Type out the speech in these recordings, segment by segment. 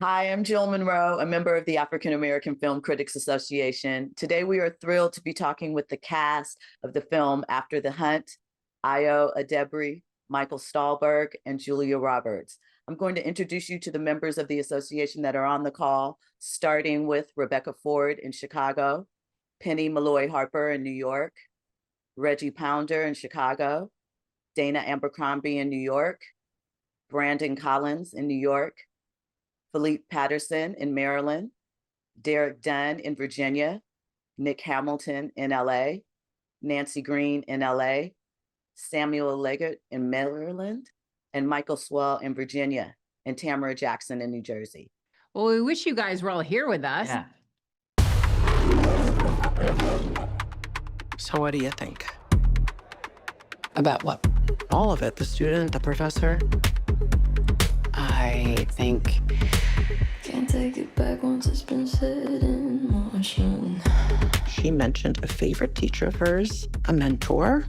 Hi, I'm Jill Monroe, a member of the African American Film Critics Association. Today, we are thrilled to be talking with the cast of the film After the Hunt, Ayo Edebiri, Michael Stuhlbarg, and Julia Roberts. I'm going to introduce you to the members of the association that are on the call, starting with Rebecca Ford in Chicago, Penny Malloy Harper in New York, Reggie Pounder in Chicago, Dana Abercrombie in New York, Brandon Collins in New York, Philippe Patterson in Maryland, Derek Dunn in Virginia, Nick Hamilton in LA, Nancy Green in LA, Samuel Leggett in Maryland, and Michael Swell in Virginia, and Tamara Jackson in New Jersey. Well, we wish you guys were all here with us. Yeah. So what do you think? About what? All of it, the student, the professor. I think Can't take it back once it's been set in motion. She mentioned a favorite teacher of hers, a mentor.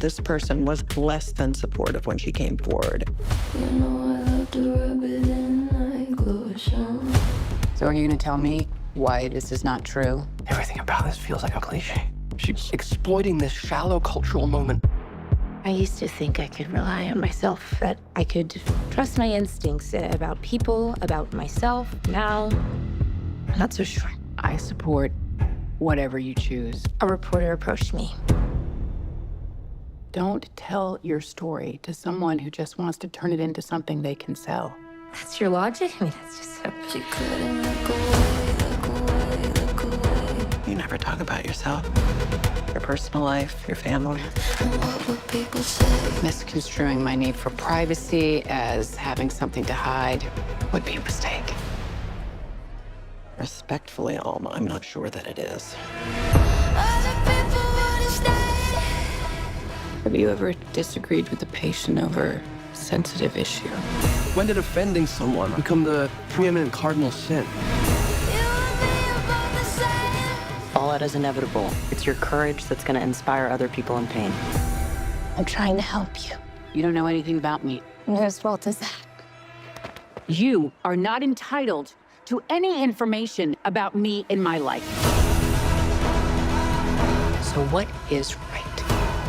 This person was less than supportive when she came forward. You know I love to rub it in like lotion. So are you gonna tell me why this is not true? Everything about this feels like a cliche. She's exploiting this shallow cultural moment. I used to think I could rely on myself, that I could trust my instincts about people, about myself. Now, I'm not so sure. I support whatever you choose. A reporter approached me. Don't tell your story to someone who just wants to turn it into something they can sell. That's your logic? I mean, that's just so... She couldn't look away, look away, look away. You never talk about yourself, your personal life, your family. And what would people say? Misconstruing my need for privacy as having something to hide would be a mistake. Respectfully, Alma, I'm not sure that it is. Other people wouldn't stay. Have you ever disagreed with a patient over a sensitive issue? When did offending someone become the preeminent cardinal sin? You and me are both the same. Fallout is inevitable. It's your courage that's going to inspire other people in pain. I'm trying to help you. You don't know anything about me. Whose fault is that? You are not entitled to any information about me in my life. So what is right?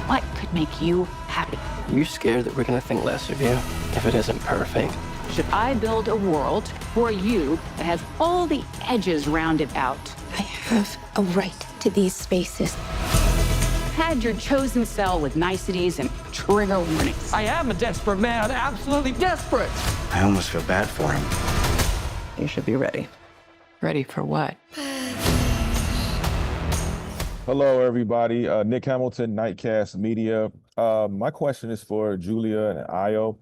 What could make you happy? You're scared that we're gonna think less of you if it isn't perfect. Should I build a world for you that has all the edges rounded out? I have a right to these spaces. Had your chosen cell with niceties and trigger warnings. I am a desperate man, absolutely desperate. I almost feel bad for him. You should be ready. Ready for what? Hello, everybody. Nick Hamilton, Nightcast Media. My question is for Julia and Ayo.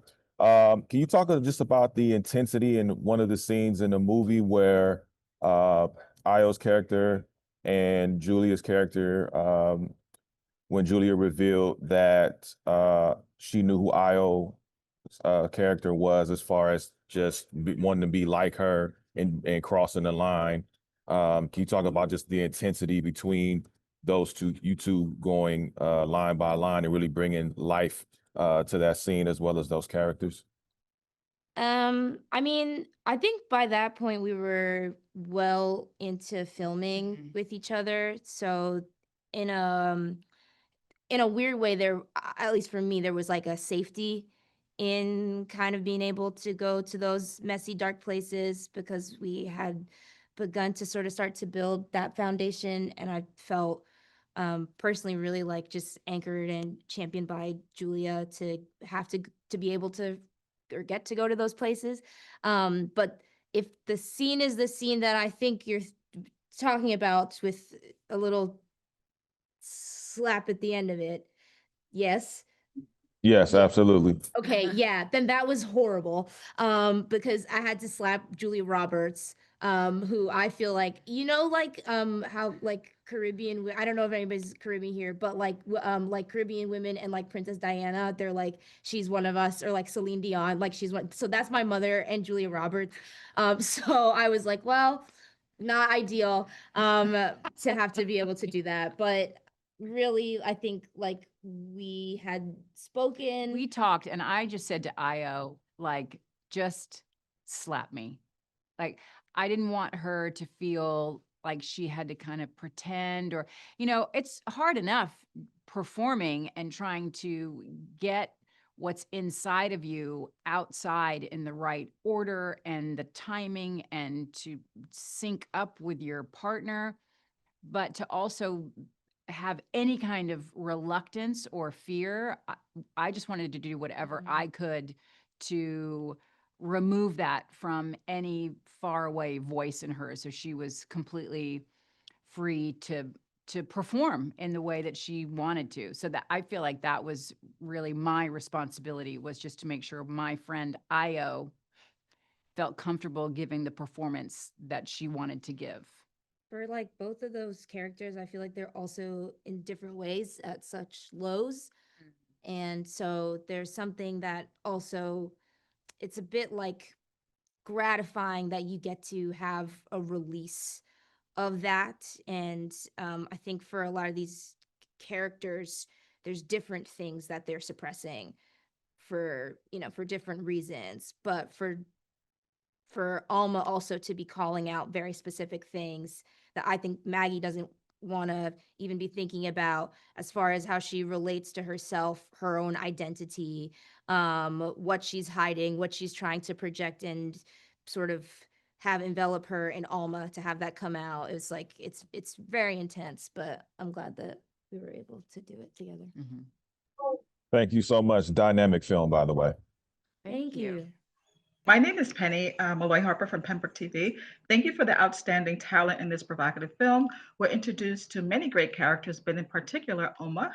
Can you talk just about the intensity in one of the scenes in the movie where Ayo's character and Julia's character, when Julia revealed that she knew who Ayo's character was, as far as just wanting to be like her and crossing the line. Can you talk about just the intensity between those two, you two going line by line and really bringing life to that scene as well as those characters? I mean, I think by that point we were well into filming with each other. So in a weird way, there, at least for me, there was like a safety in kind of being able to go to those messy, dark places because we had begun to sort of start to build that foundation. And I felt personally really like just anchored and championed by Julia to have to be able to or get to go to those places. But if the scene is the scene that I think you're talking about with a little slap at the end of it, yes. Yes, absolutely. Okay, yeah, then that was horrible. Because I had to slap Julia Roberts, who I feel like, like how like Caribbean, I don't know if anybody's Caribbean here, but like Caribbean women and like Princess Diana, they're like, she's one of us, or like Celine Dion, like she's one. So that's my mother and Julia Roberts. So I was like, well, not ideal to have to be able to do that, but really, I think like we had spoken. We talked, and I just said to Ayo, like, just slap me. Like, I didn't want her to feel like she had to kind of pretend or, it's hard enough performing and trying to get what's inside of you outside in the right order and the timing and to sync up with your partner, but to also have any kind of reluctance or fear. I just wanted to do whatever I could to remove that from any faraway voice in her. So she was completely free to perform in the way that she wanted to. So that I feel like that was really my responsibility, was just to make sure my friend Ayo felt comfortable giving the performance that she wanted to give. For like both of those characters, I feel like they're also in different ways at such lows. And so there's something that also, it's a bit like gratifying that you get to have a release of that. And I think for a lot of these characters, there's different things that they're suppressing for, for different reasons. But for Alma also to be calling out very specific things that I think Maggie doesn't want to even be thinking about, as far as how she relates to herself, her own identity, what she's hiding, what she's trying to project and sort of have envelop her in Alma, to have that come out. It's like, it's very intense, but I'm glad that we were able to do it together. Mm-hmm. Thank you so much. Dynamic film, by the way. Thank you. My name is Penny Malloy Harper from Pembroke TV. Thank you for the outstanding talent in this provocative film. We're introduced to many great characters, but in particular, Alma,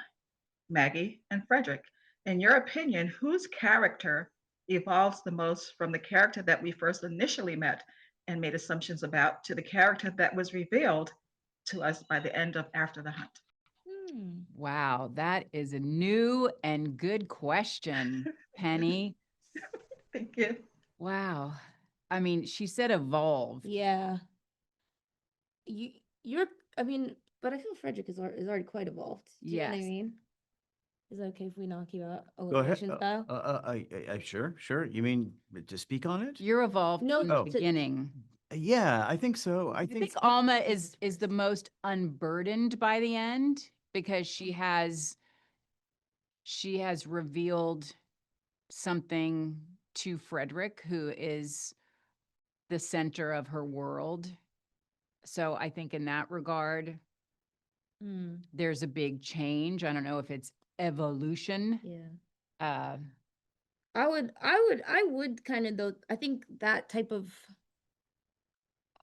Maggie, and Frederick. In your opinion, whose character evolves the most from the character that we first initially met and made assumptions about, to the character that was revealed to us by the end of After the Hunt? Wow, that is a new and good question, Penny. Thank you. Wow. I mean, she said evolve. Yeah. I mean, but I feel Frederick is already quite evolved. Do you know what I Yes. mean? Is it okay if we knock you out Go ahead. elimination style? Sure. You mean to speak on it? You're evolved No, from the to- beginning. Yeah, I think so. I think Alma is the most unburdened by the end, because she has revealed something to Frederick, who is the center of her world. So I think in that regard, there's a big change. I don't know if it's evolution. Yeah. I would kind of, though, I think that type of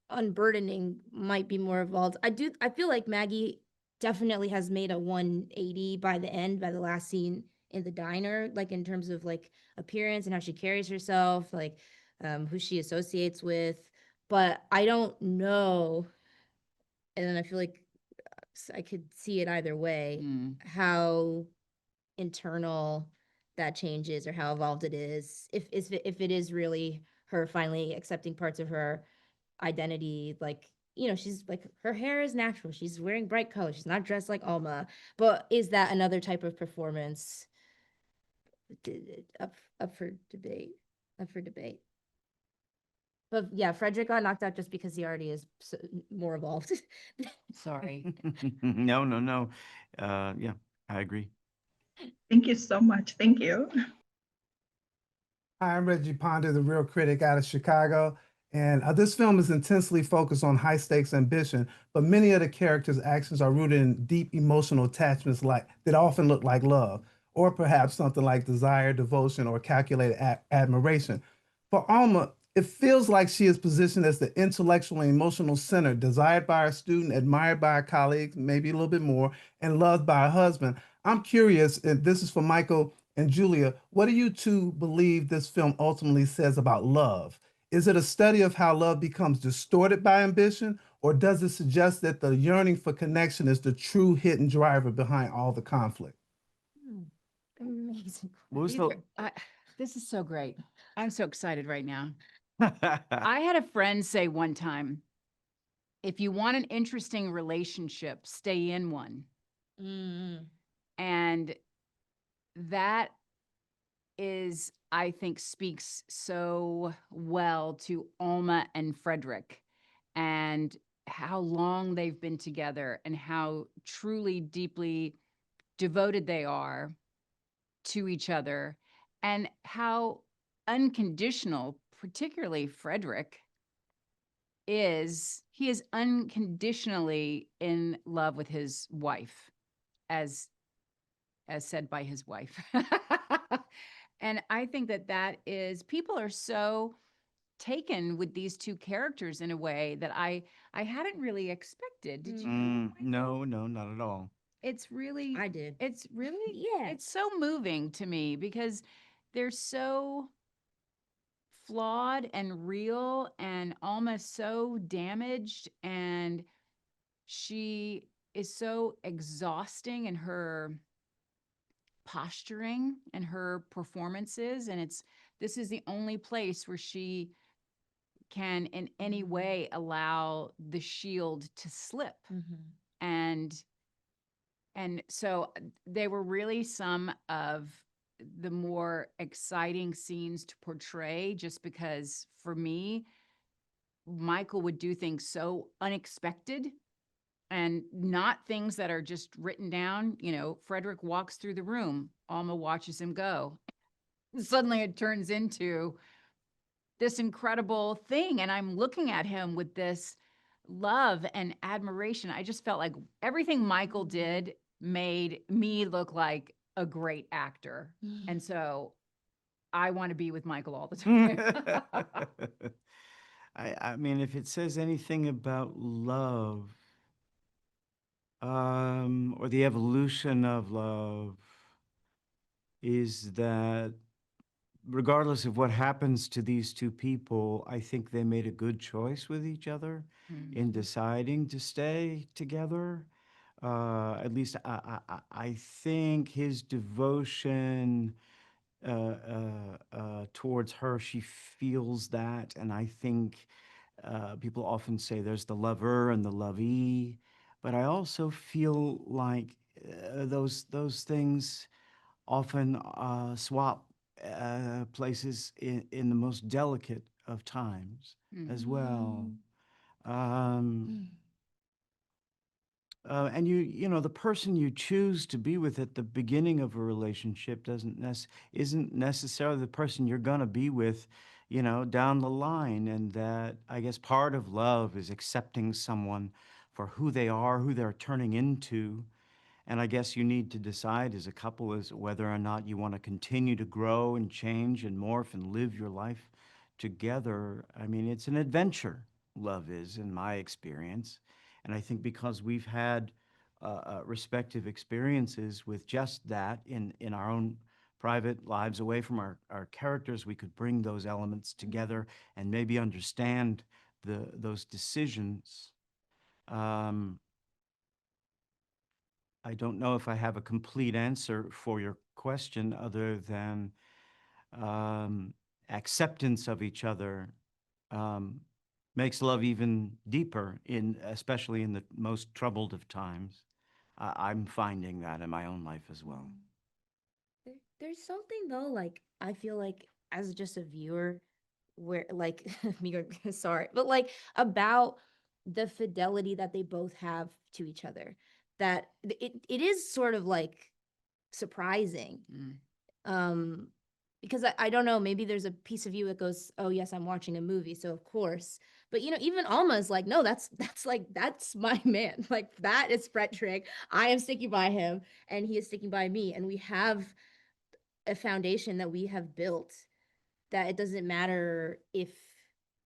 unburdening might be more evolved. I feel like Maggie definitely has made a 180 by the last scene in the diner, like in terms of like appearance and how she carries herself, like who she associates with. But I don't know, and then I feel like I could see it either way, how internal that change is, or how evolved it is, if it is really her finally accepting parts of her identity, like, she's like, her hair is natural, she's wearing bright colors, she's not dressed like Alma. But is that another type of performance? Up for debate. But yeah, Frederick got knocked out just because he already is more evolved. Sorry. No. Yeah, I agree. Thank you so much. Thank you. Hi, I'm Reggie Ponder, the Real Critic out of Chicago. And this film is intensely focused on high stakes ambition, but many of the characters' actions are rooted in deep emotional attachments that often look like love, or perhaps something like desire, devotion, or calculated admiration. For Alma, it feels like she is positioned as the intellectual and emotional center, desired by her student, admired by her colleagues, maybe a little bit more, and loved by her husband. I'm curious, and this is for Michael and Julia, what do you two believe this film ultimately says about love? Is it a study of how love becomes distorted by ambition, or does it suggest that the yearning for connection is the true hidden driver behind all the conflict? Amazing. This is so great. I'm so excited right now. I had a friend say one time, if you want an interesting relationship, stay in one. And that is, I think, speaks so well to Alma and Frederick, and how long they've been together and how truly deeply devoted they are to each other, and how unconditional, particularly Frederick, is. He is unconditionally in love with his wife, as said by his wife. And I think that is, people are so taken with these two characters in a way that I hadn't really expected. Did you? No, no, not at all. It's really, I did. it's really, Yeah. it's so moving to me because they're so flawed and real, and almost so damaged, and she is so exhausting in her posturing and her performances, and this is the only place where she can in any way allow the shield to slip. And so they were really some of the more exciting scenes to portray, just because for me, Michael would do things so unexpected and not things that are just written down. You know, Frederick walks through the room, Alma watches him go. Suddenly it turns into this incredible thing, and I'm looking at him with this love and admiration. I just felt like everything Michael did made me look like a great actor. And so I want to be with Michael all the time. I mean, if it says anything about love, or the evolution of love, is that regardless of what happens to these two people, I think they made a good choice with each other in deciding to stay together. At least I think his devotion towards her, she feels that, and I think people often say there's the lover and the lovee, but I also feel like those things often swap places in the most delicate of times as well. And you know, the person you choose to be with at the beginning of a relationship isn't necessarily the person you're gonna be with, you know, down the line. And that, I guess, part of love is accepting someone for who they are, who they're turning into. And I guess you need to decide as a couple as whether or not you want to continue to grow and change and morph and live your life together. I mean, it's an adventure, love is, in my experience. And I think because we've had respective experiences with just that in our own private lives away from our characters, we could bring those elements together and maybe understand those decisions. I don't know if I have a complete answer for your question other than acceptance of each other makes love even deeper, especially in the most troubled of times. I'm finding that in my own life as well. There's something though, like I feel like as just a viewer, where like sorry, but like about the fidelity that they both have to each other, that it is sort of like surprising. Because I don't know, maybe there's a piece of you that goes, oh yes, I'm watching a movie, so of course. But you know, even Alma's like, no, that's my man. Like that is Frederick. I am sticking by him and he is sticking by me. And we have a foundation that we have built that it doesn't matter if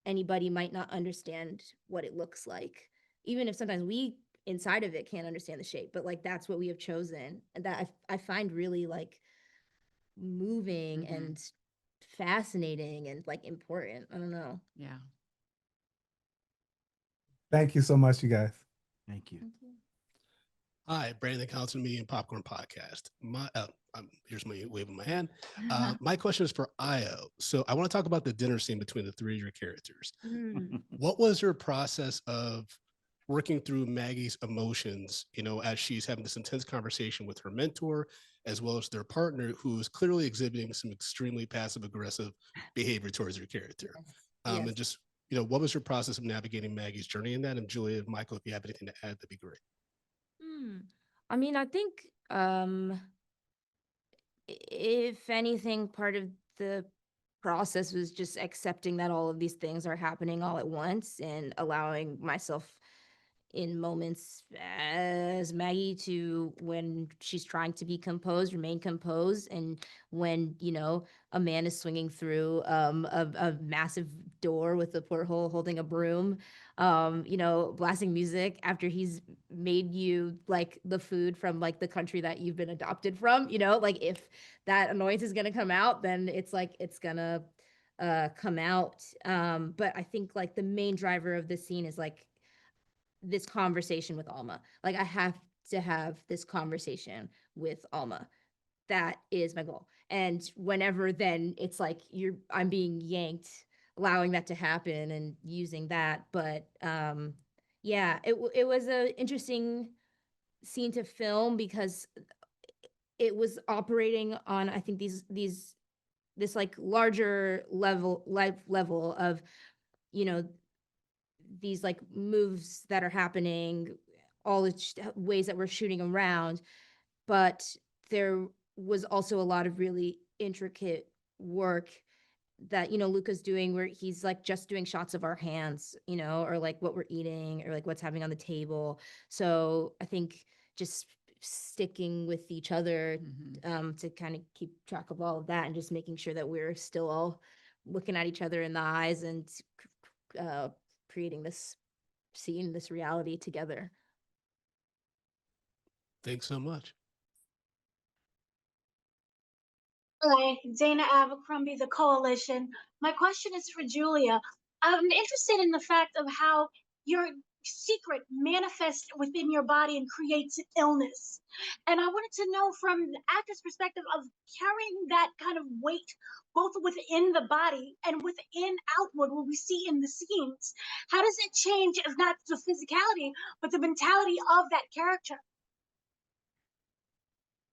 anybody might not understand what it looks like. Even if sometimes we inside of it can't understand the shape, but like that's what we have chosen. And that I find really like moving and fascinating and like important. I don't know. Yeah. Thank you so much, you guys. Thank you. Hi, Brandon Council Media and Popcorn Podcast. Here's me waving my hand. My question is for Ayo. So I want to talk about the dinner scene between the three of your characters. What was your process of working through Maggie's emotions, as she's having this intense conversation with her mentor, as well as their partner, who is clearly exhibiting some extremely passive aggressive behavior towards her character. Yes. And just, what was your process of navigating Maggie's journey in that? And Julia and Michael, if you have anything to add, that'd be great. I mean, I think if anything, part of the process was just accepting that all of these things are happening all at once and allowing myself in moments as Maggie to, when she's trying to be composed, remain composed, and when a man is swinging through a massive door with a porthole holding a broom, blasting music after he's made you like the food from like the country that you've been adopted from, like if that annoyance is gonna come out, then it's like it's gonna come out. But I think like the main driver of this scene is like this conversation with Alma. Like I have to have this conversation with Alma. That is my goal. And whenever then it's like I'm being yanked, allowing that to happen and using that. But yeah, it was an interesting scene to film because it was operating on, I think, this like larger level of, these like moves that are happening, all the ways that we're shooting around. But there was also a lot of really intricate work that, Luca's doing, where he's like just doing shots of our hands, or like what we're eating or like what's happening on the table. So I think just sticking with each other to kind of keep track of all of that and just making sure that we're still all looking at each other in the eyes and creating this scene, this reality together. Thanks so much. Hi, Dana Abercrombie, The Coalition. My question is for Julia. I'm interested in the fact of how your secret manifests within your body and creates illness. And I wanted to know from the actor's perspective of carrying that kind of weight both within the body and within outward, what we see in the scenes. How does it change, if not the physicality, but the mentality of that character?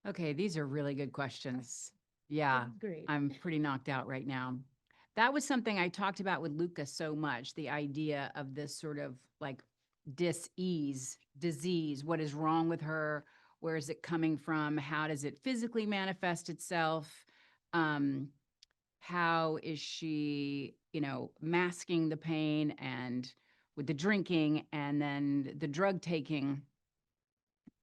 Okay, these are really good questions. Yeah, Great. I'm pretty knocked out right now. That was something I talked about with Luca so much, the idea of this sort of like disease. What is wrong with her? Where is it coming from? How does it physically manifest itself? How is she, masking the pain and with the drinking and then the drug taking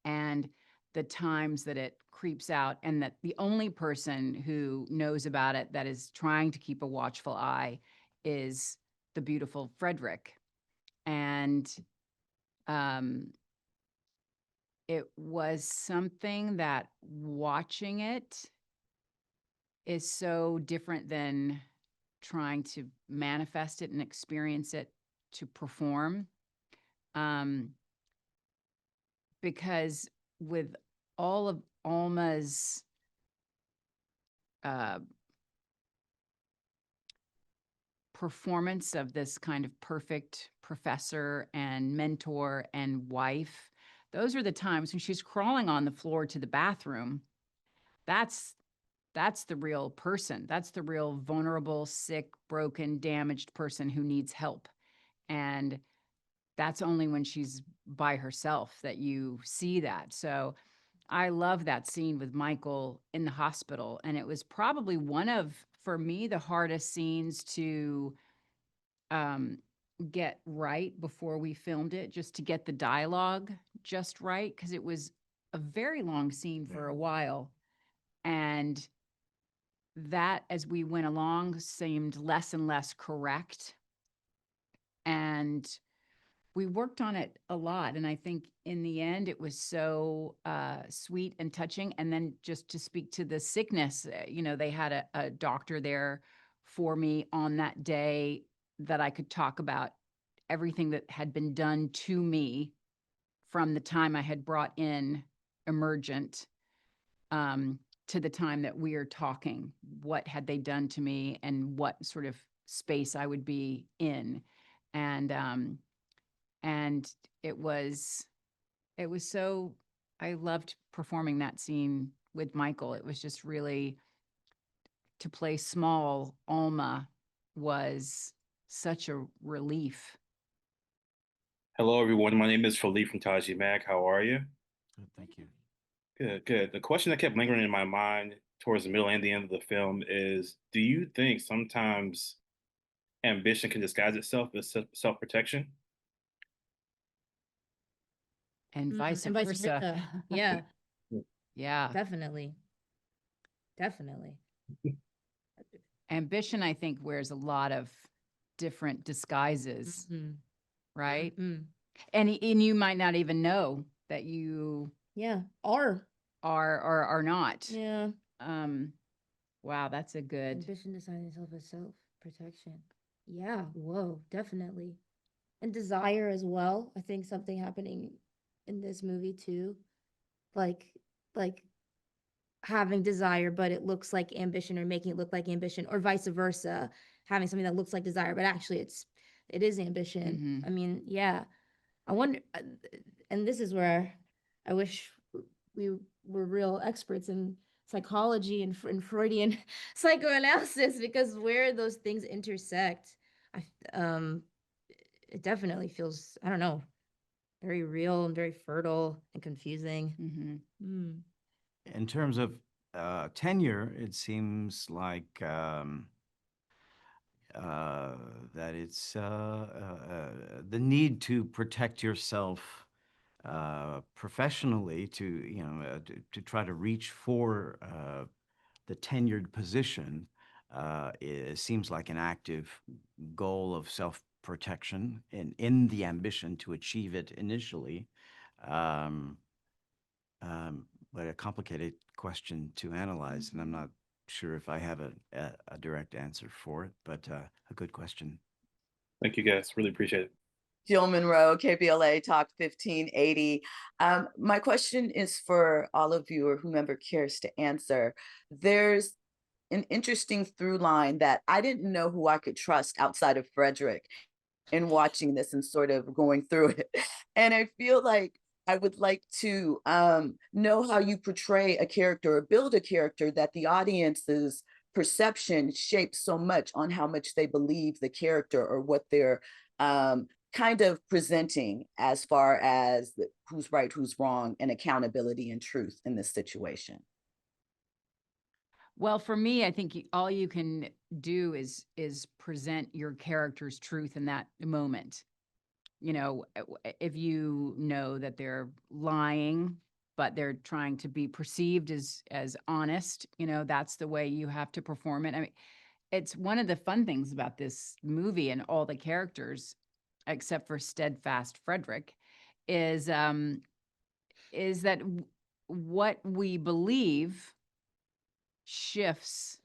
and the times that it creeps out, and that the only person who knows about it that is trying to keep a watchful eye is the beautiful Frederick. And it was something that watching it is so different than trying to manifest it and experience it to perform. Because with all of Alma's performance of this kind of perfect professor and mentor and wife, those are the times when she's crawling on the floor to the bathroom. That's the real person. That's the real vulnerable, sick, broken, damaged person who needs help. And that's only when she's by herself that you see that. So I love that scene with Michael in the hospital. And it was probably one of, for me, the hardest scenes to get right before we filmed it, just to get the dialogue just right, because it was a very long scene for a while. And that, as we went along, seemed less and less correct. And we worked on it a lot. And I think in the end, it was so sweet and touching. And then just to speak to the sickness, they had a doctor there for me on that day that I could talk about everything that had been done to me from the time I had brought in Emergent to the time that we are talking. What had they done to me and what sort of space I would be in. And it was so, I loved performing that scene with Michael. It was just really, to play small Alma was such a relief. Hello, everyone. My name is Philippe from Taji Mag. How are you? Good, thank you. Good, good. The question that kept lingering in my mind towards the middle and the end of the film is, do you think sometimes ambition can disguise itself as self-protection? And vice And vice versa. versa. Yeah, Yeah. definitely. Definitely. Ambition, I think, wears a lot of different disguises, right? Mm. And you might not even know that you Yeah. Or are not. yeah. Wow, that's a good. Ambition design itself as self-protection. Yeah, whoa, definitely. And desire as well. I think something happening in this movie too. Like having desire, but it looks like ambition, or making it look like ambition, or vice versa. Having something that looks like desire, but actually it is ambition. I mean, yeah. I wonder, and this is where I wish we were real experts in psychology and Freudian psychoanalysis, because where those things intersect, it definitely feels, I don't know, very real and very fertile and confusing. In terms of tenure, it seems like that it's the need to protect yourself professionally, to try to reach for the tenured position. It seems like an active goal of self-protection, in the ambition to achieve it initially. But a complicated question to analyze, and I'm not sure if I have a direct answer for it, but a good question. Thank you, guys. Really appreciate it. Jill Monroe, KBLA Talk 1580. My question is for all of you, or whomever cares to answer. There's an interesting through line that I didn't know who I could trust outside of Frederick in watching this and sort of going through it. And I feel like I would like to know how you portray a character or build a character that the audience's perception shapes so much on how much they believe the character, or what they're kind of presenting as far as who's right, who's wrong, and accountability and truth in this situation. Well, for me, I think all you can do is present your character's truth in that moment. You know, if you know that they're lying, but they're trying to be perceived as honest, that's the way you have to perform it. I mean, it's one of the fun things about this movie and all the characters, except for Steadfast Frederick, is that what we believe shifts.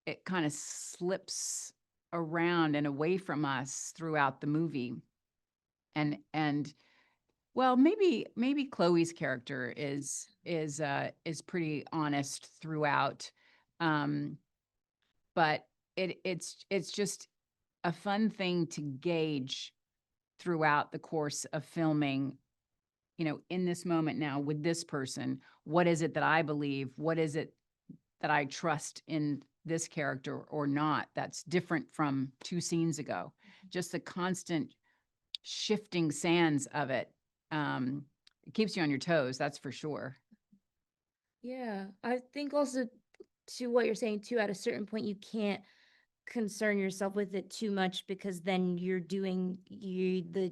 It kind of slips around and away from us throughout the movie. And well, maybe Chloe's character is pretty honest throughout. But it's just a fun thing to gauge throughout the course of filming, in this moment now with this person. What is it that I believe? What is it that I trust in this character or not? That's different from 2 scenes ago. Just the constant shifting sands of it. It keeps you on your toes, that's for sure. Yeah, I think also, to what you're saying too, at a certain point you can't concern yourself with it too much, because then you're doing the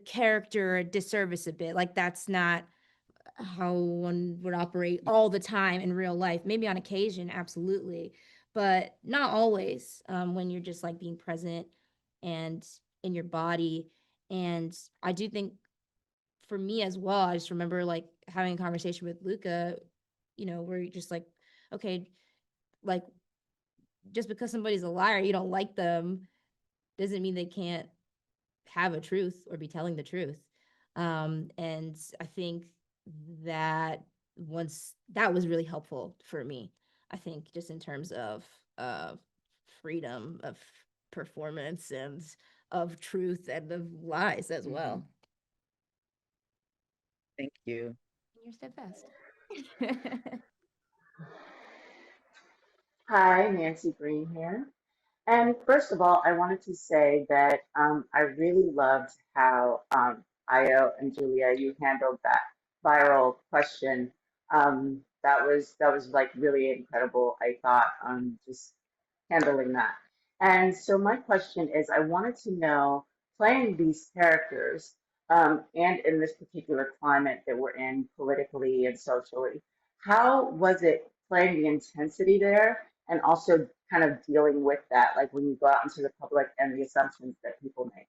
character a disservice a bit. Like, that's not how one would operate all the time in real life. Maybe on occasion, absolutely, but not always, when you're just like being present and in your body. And I do think, for me as well, I just remember like having a conversation with Luca, where you're just like, okay, like, just because somebody's a liar, you don't like them, doesn't mean they can't have a truth or be telling the truth. And I think that that was really helpful for me. I think just in terms of freedom of performance and of truth and of lies as well. Thank you. You're steadfast. Hi, Nancy Green here. And first of all, I wanted to say that I really loved how Ayo and Julia, you handled that viral question. That was like really incredible. I thought just handling that. And so my question is, I wanted to know, playing these characters, and in this particular climate that we're in politically and socially, how was it playing the intensity there and also kind of dealing with that, like when you go out into the public and the assumptions that people make?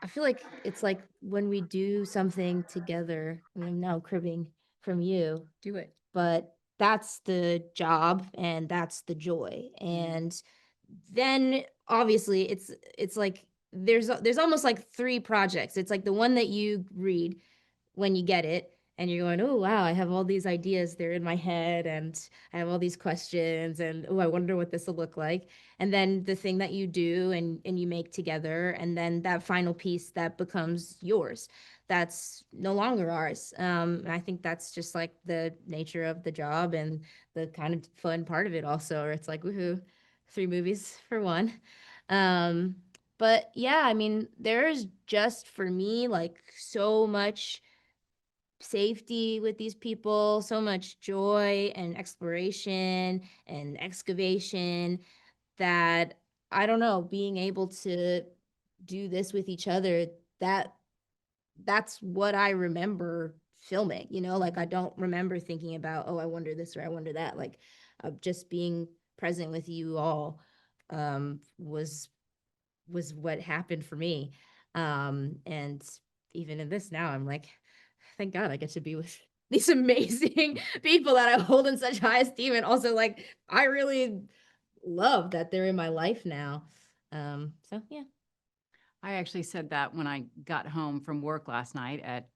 I feel like it's like when we do something together. I mean, I'm now cribbing from you. Do it. But that's the job and that's the joy. And then obviously it's like there's almost like three projects. It's like the one that you read when you get it and you're going, oh wow, I have all these ideas, they're in my head, and I have all these questions, and oh, I wonder what this will look like. And then the thing that you do and you make together, and then that final piece that becomes yours, that's no longer ours. And I think that's just like the nature of the job and the kind of fun part of it also, or it's like, woohoo, 3 movies for one. But yeah, I mean, there's just for me like so much safety with these people, so much joy and exploration and excavation that I don't know, being able to do this with each other, that's what I remember filming, you know, like I don't remember thinking about, oh, I wonder this or I wonder that. Like just being present with you all was what happened for me. And even in this now, I'm like, thank God I get to be with these amazing people that I hold in such high esteem. And also like, I really love that they're in my life now. So yeah. I actually said that when I got home from work last night at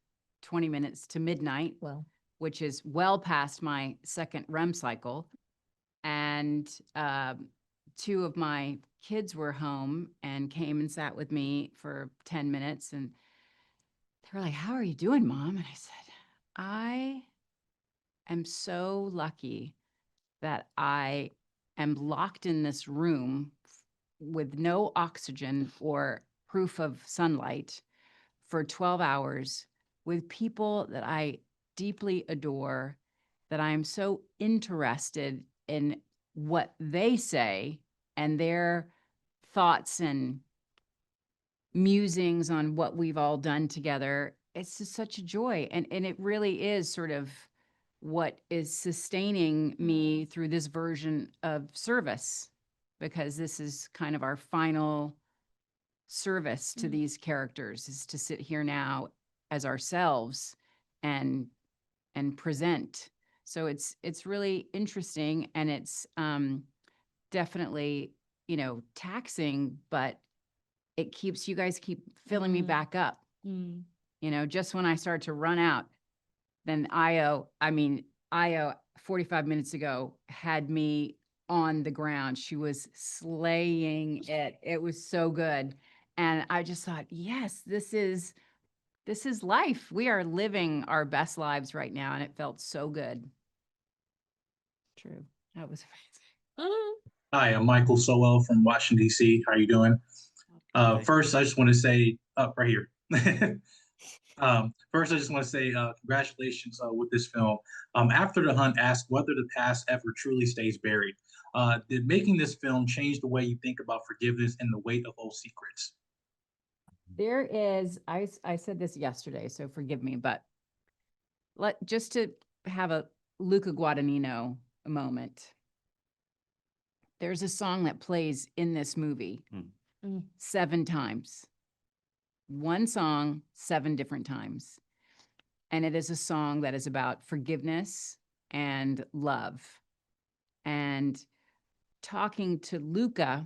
20 minutes to midnight, well, which is well past my second REM cycle. And 2 of my kids were home and came and sat with me for 10 minutes. And they were like, how are you doing, Mom? And I said, I am so lucky that I am locked in this room with no oxygen or proof of sunlight for 12 hours with people that I deeply adore, that I am so interested in what they say and their thoughts and musings on what we've all done together. It's just such a joy. And it really is sort of what is sustaining me through this version of service, because this is kind of our final service to these characters, is to sit here now as ourselves and present. So it's really interesting, and it's definitely, you know, taxing, but it keeps, you guys keep filling me back up. You know, just when I start to run out, then Ayo 45 minutes ago had me on the ground. She was slaying it. It was so good. And I just thought, yes, this is life. We are living our best lives right now. And it felt so good. True. That was amazing. Hi, I'm Michael Stuhlbarg from Washington, D.C. How are you doing? First, I just want to say, right here. First, I just want to say congratulations with this film. After the Hunt asked whether the past ever truly stays buried. Did making this film change the way you think about forgiveness and the weight of old secrets? There is, I said this yesterday, so forgive me, but just to have a Luca Guadagnino moment. There's a song that plays in this movie 7 times. One song, 7 different times. And it is a song that is about forgiveness and love. And talking to Luca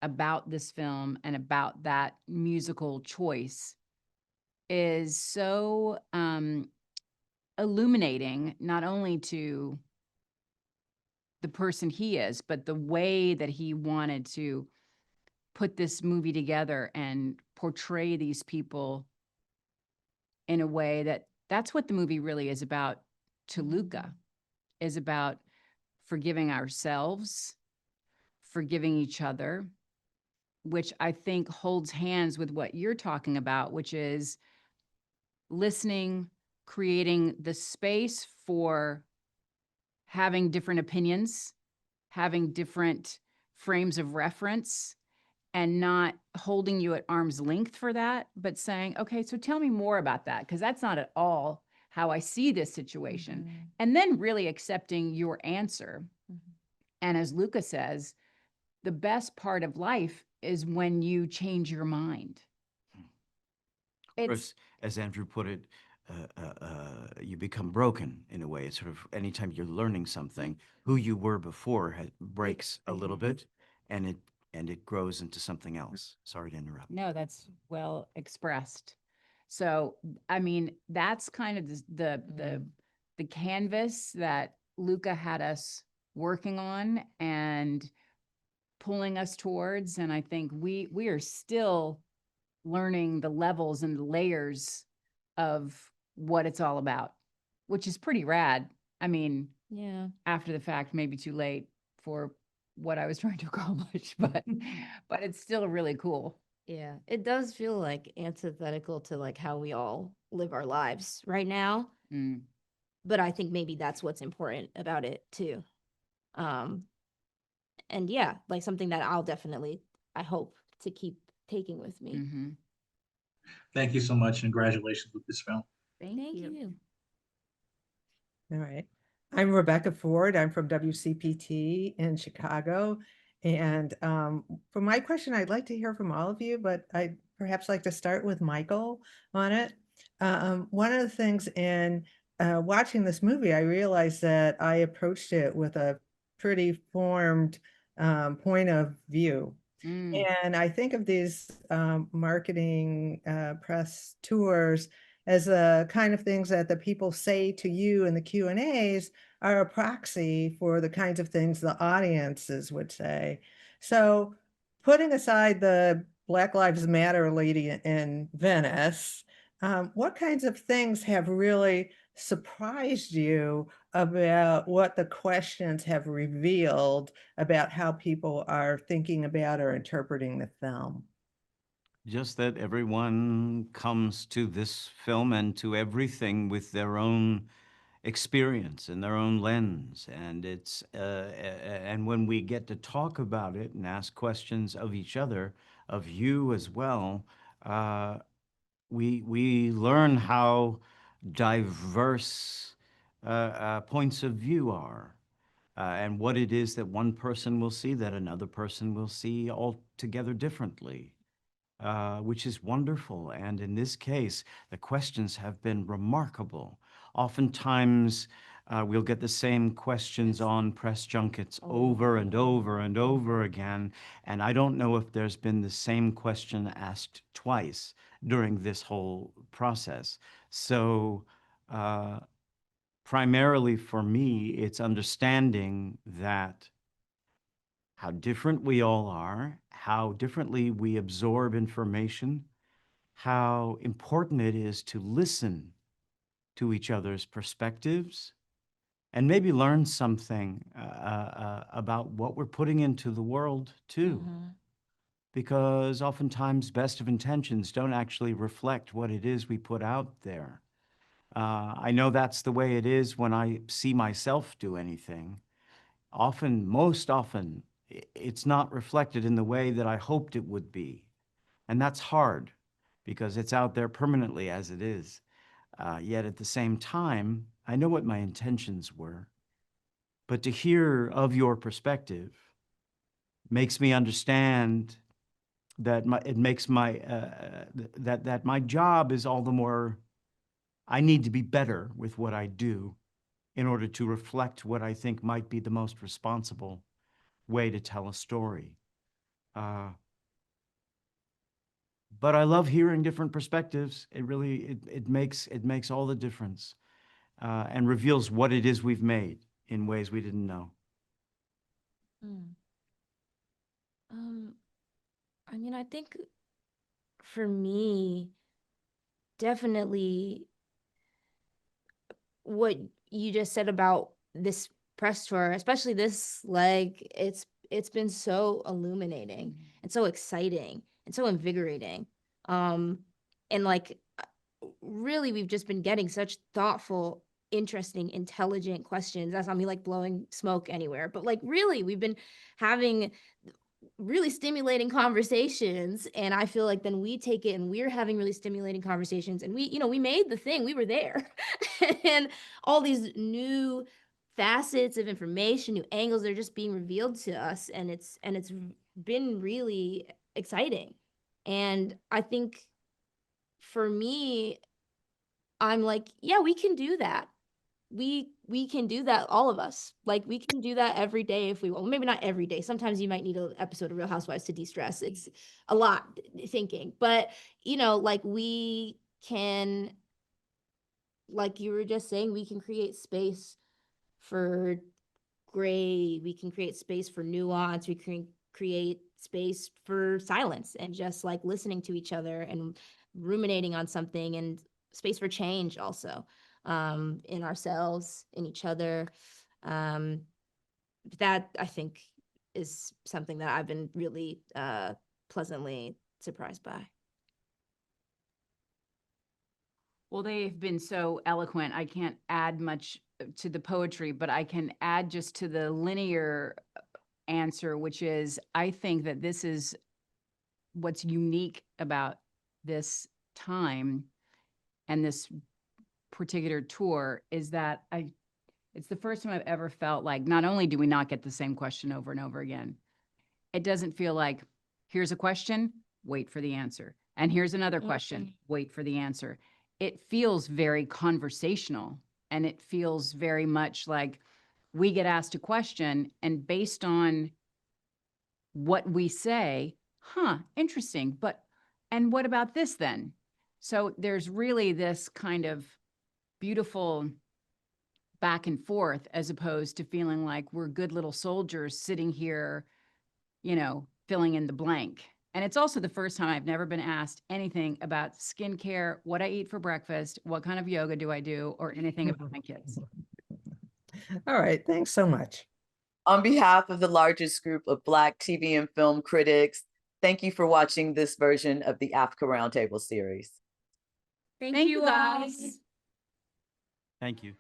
about this film and about that musical choice is so illuminating, not only to the person he is, but the way that he wanted to put this movie together and portray these people in a way that's what the movie really is about to Luca, is about forgiving ourselves, forgiving each other, which I think holds hands with what you're talking about, which is listening, creating the space for having different opinions, having different frames of reference, and not holding you at arm's length for that, but saying, okay, so tell me more about that, because that's not at all how I see this situation. And then really accepting your answer. And as Luca says, the best part of life is when you change your mind. Or as Andrew put it, you become broken in a way. It's sort of anytime you're learning something, who you were before breaks a little bit, and it grows into something else. Sorry to interrupt. No, that's well expressed. So, I mean, that's kind of the canvas that Luca had us working on and pulling us towards. And I think we are still learning the levels and the layers of what it's all about, which is pretty rad. I mean, Yeah. after the fact, maybe too late for what I was trying to accomplish, but it's still really cool. Yeah, it does feel like antithetical to like how we all live our lives right now. But I think maybe that's what's important about it too. And yeah, like something that I'll definitely, I hope to keep taking with me. Thank you so much, and congratulations with this film. Thank you. All right. I'm Rebecca Ford. I'm from WCPT in Chicago. And for my question, I'd like to hear from all of you, but I'd perhaps like to start with Michael on it. One of the things in watching this movie, I realized that I approached it with a pretty formed point of view. And I think of these marketing press tours as the kind of things that the people say to you in the Q&As are a proxy for the kinds of things the audiences would say. So putting aside the Black Lives Matter lady in Venice, what kinds of things have really surprised you about what the questions have revealed about how people are thinking about or interpreting the film? Just that everyone comes to this film and to everything with their own experience and their own lens, and it's and when we get to talk about it and ask questions of each other, of you as well, we learn how diverse points of view are, and what it is that one person will see that another person will see altogether differently. Which is wonderful. And in this case, the questions have been remarkable. Oftentimes, we'll get the same questions on press junkets over and over and over again. And I don't know if there's been the same question asked twice during this whole process. So primarily for me, it's understanding that how different we all are, how differently we absorb information, how important it is to listen to each other's perspectives, and maybe learn something about what we're putting into the world too. Because oftentimes best of intentions don't actually reflect what it is we put out there. I know that's the way it is when I see myself do anything. Most often, it's not reflected in the way that I hoped it would be. And that's hard because it's out there permanently as it is. Yet at the same time, I know what my intentions were. But to hear of your perspective makes me understand that that my job is all the more, I need to be better with what I do in order to reflect what I think might be the most responsible way to tell a story. But I love hearing different perspectives. It really, it makes all the difference, and reveals what it is we've made in ways we didn't know. I mean, I think for me, definitely what you just said about this press tour, especially this leg, it's been so illuminating and so exciting and so invigorating. And like really we've just been getting such thoughtful, interesting, intelligent questions. That's not me like blowing smoke anywhere, but like really we've been having really stimulating conversations, and I feel like then we take it and we're having really stimulating conversations, and we made the thing, we were there. And all these new facets of information, new angles, they're just being revealed to us, and it's been really exciting. And I think for me, I'm like, yeah, we can do that. We can do that, all of us. Like we can do that every day if we want. Well, maybe not every day. Sometimes you might need an episode of Real Housewives to de-stress. It's a lot thinking. But like we can, like you were just saying, we can create space for gray, we can create space for nuance, we can create space for silence and just like listening to each other and ruminating on something, and space for change also, in ourselves, in each other. That I think is something that I've been really pleasantly surprised by. Well, they've been so eloquent. I can't add much to the poetry, but I can add just to the linear answer, which is I think that this is what's unique about this time and this particular tour is that it's the first time I've ever felt like not only do we not get the same question over and over again, it doesn't feel like here's a question, wait for the answer. And here's another question, wait for the answer. It feels very conversational, and it feels very much like we get asked a question, and based on what we say, interesting, and what about this then? So there's really this kind of beautiful back and forth, as opposed to feeling like we're good little soldiers sitting here, filling in the blank. And it's also the first time I've never been asked anything about skincare, what I eat for breakfast, what kind of yoga do I do, or anything about my kids. All right. Thanks so much. On behalf of the largest group of Black TV and film critics, thank you for watching this version of the AAFCA Roundtable series. Thank you guys. Thank you.